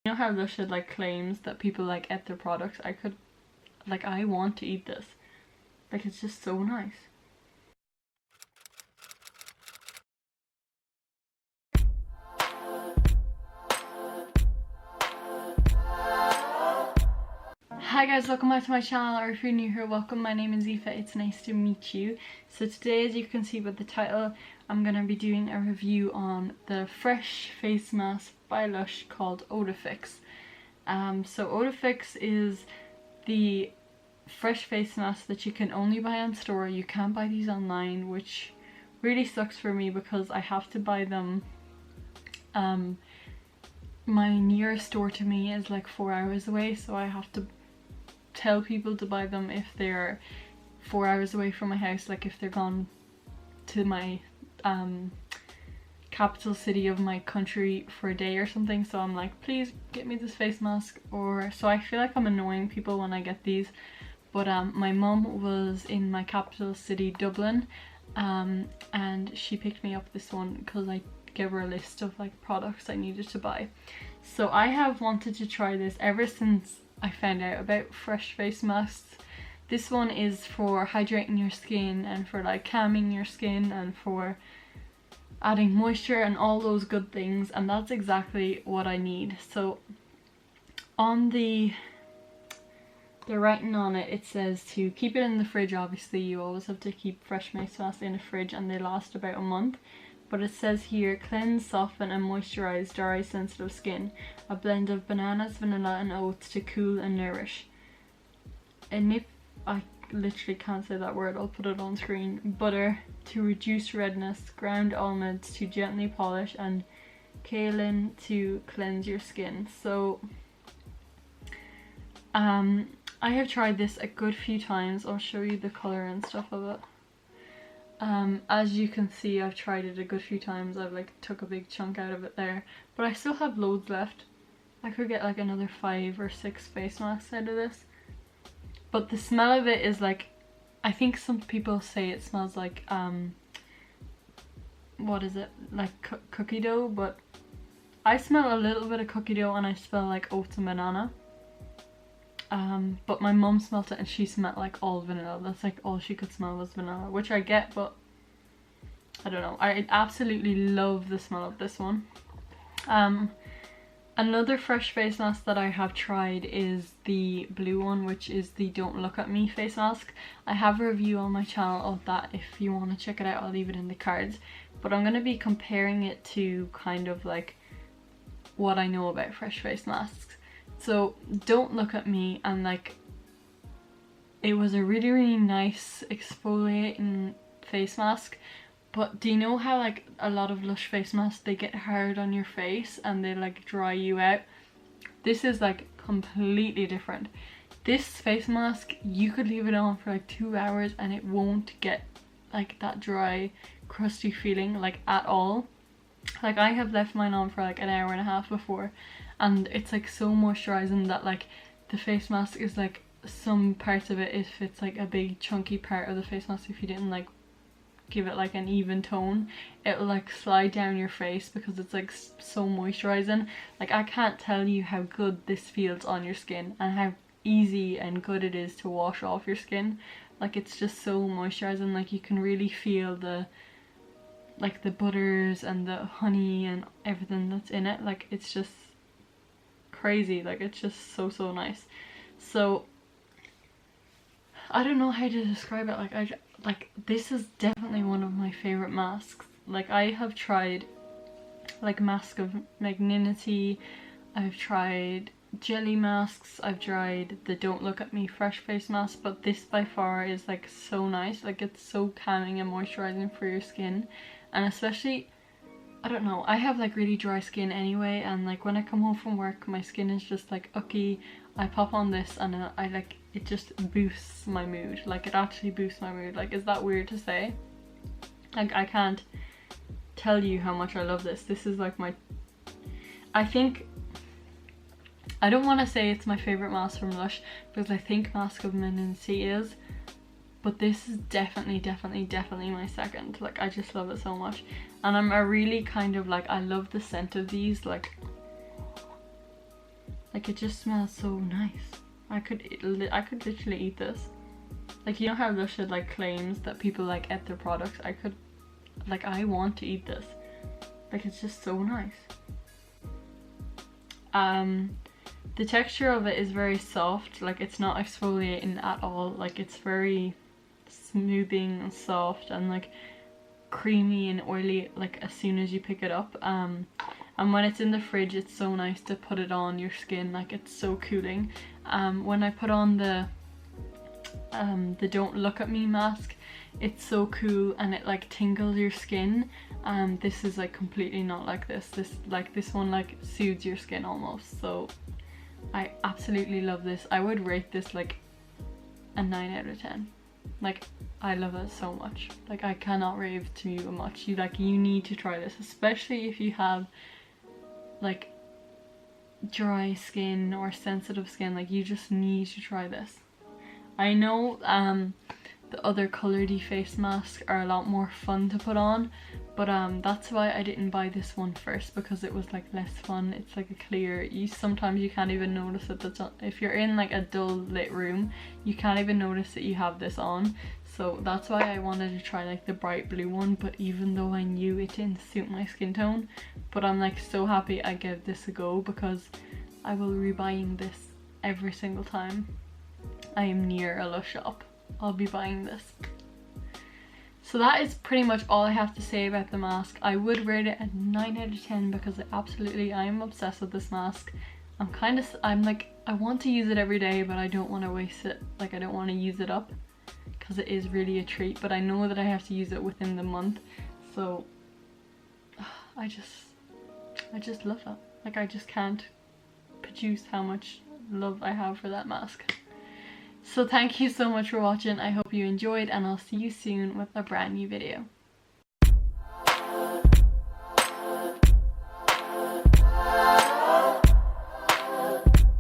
You know how Lush had like claims that people like ate their products? I want to eat this. Like, it's just so nice. Hi guys, welcome back to my channel, or if you're new here, welcome. My name is Aoife, it's nice to meet you. So today, as you can see by the title, I'm going to be doing a review on the fresh face mask by Lush called OATIFIX. So OATIFIX is the fresh face mask that you can only buy on store. You can't buy these online, which really sucks for me because I have to buy them. My nearest store to me is like 4 hours away, so I have to tell people to buy them if they're 4 hours away from my house, like if they're gone to my capital city of my country for a day or something. So I'm like, please get me this face mask. Or so I feel like I'm annoying people when I get these. But my mum was in my capital city, Dublin, and she picked me up this one because I gave her a list of like products I needed to buy. So I have wanted to try this ever since I found out about fresh face masks. This one is for hydrating your skin and for like calming your skin and for adding moisture and all those good things, and that's exactly what I need. So on the writing on it, it says to keep it in the fridge. Obviously you always have to keep fresh face masks in a fridge and they last about a month. But it says here, cleanse, soften and moisturize dry sensitive skin. A blend of bananas, vanilla and oats to cool and nourish. I literally can't say that word, I'll put it on screen. Butter to reduce redness, ground almonds to gently polish, and kaolin to cleanse your skin. So I have tried this a good few times. I'll show you the colour and stuff of it. As you can see, I've tried it a good few times. I've like took a big chunk out of it there, but I still have loads left. I could get like another 5 or 6 face masks out of this. But the smell of it is like, I think some people say it smells like what is it, like cookie dough, but I smell a little bit of cookie dough and I smell like oats and banana. But my mum smelled it and she smelled like all vanilla. That's like all she could smell was vanilla, which I get, but I don't know. I absolutely love the smell of this one. Another fresh face mask that I have tried is the blue one, which is the Don't Look at Me face mask. I have a review on my channel of that if you want to check it out. I'll leave it in the cards. But I'm going to be comparing it to kind of like what I know about fresh face masks. So Don't Look at Me, and like it was a really nice exfoliating face mask. But do you know how like a lot of Lush face masks, they get hard on your face and they like dry you out? This is like completely different. This face mask, you could leave it on for like 2 hours and it won't get like that dry crusty feeling like at all. Like I have left mine on for like an hour and a half before, and it's like so moisturizing that like the face mask is like, some parts of it, if it's like a big chunky part of the face mask, if you didn't like give it like an even tone, it'll like slide down your face because it's like so moisturizing. Like I can't tell you how good this feels on your skin and how easy and good it is to wash off your skin. Like it's just so moisturizing. Like you can really feel the like the butters and the honey and everything that's in it. Like it's just crazy. Like it's just so nice. So I don't know how to describe it. Like this is definitely one of my favorite masks. Like I have tried like Mask of Magnanimity, I've tried jelly masks, I've tried the Don't Look at Me fresh face mask, but this by far is like so nice. Like it's so calming and moisturizing for your skin. And especially, I don't know, I have like really dry skin anyway, and like when I come home from work my skin is just like ucky. I pop on this and I like, it just boosts my mood. Like it actually boosts my mood. Like, is that weird to say? Like I can't tell you how much I love this. This is like my, I think, I don't want to say it's my favorite mask from Lush because I think Mask of Magnanimity is, but this is definitely my second. Like I just love it so much, and I'm a really kind of like, I love the scent of these. Like Like it just smells so nice. I could literally eat this. Like, you know how Lush had like claims that people like ate their products? I want to eat this. Like, it's just so nice. The texture of it is very soft. Like, it's not exfoliating at all. Like, it's very smoothing and soft and like creamy and oily, like as soon as you pick it up. And when it's in the fridge, it's so nice to put it on your skin. Like, it's so cooling. When I put on the Don't Look at Me mask, it's so cool and it like tingles your skin. This is like completely not like this. This one like soothes your skin almost. So I absolutely love this. I would rate this like a 9 out of 10. Like, I love it so much. Like, I cannot rave to you much. You need to try this, especially if you have like dry skin or sensitive skin. Like, you just need to try this. I know the other colouredy face masks are a lot more fun to put on, but that's why I didn't buy this one first, because it was like less fun. It's like a clear, sometimes you can't even notice it. If you're in like a dull lit room, you can't even notice that you have this on. So that's why I wanted to try like the bright blue one, but even though I knew it didn't suit my skin tone, but I'm like so happy I gave this a go, because I will be buying this every single time I am near a Lush shop. I'll be buying this. So that is pretty much all I have to say about the mask. I would rate it a 9 out of 10 because I am obsessed with this mask. I'm like, I want to use it every day, but I don't want to waste it. Like, I don't want to use it up because it is really a treat, but I know that I have to use it within the month. So I just love it. Like, I just can't produce how much love I have for that mask. So thank you so much for watching. I hope you enjoyed, and I'll see you soon with a brand new video.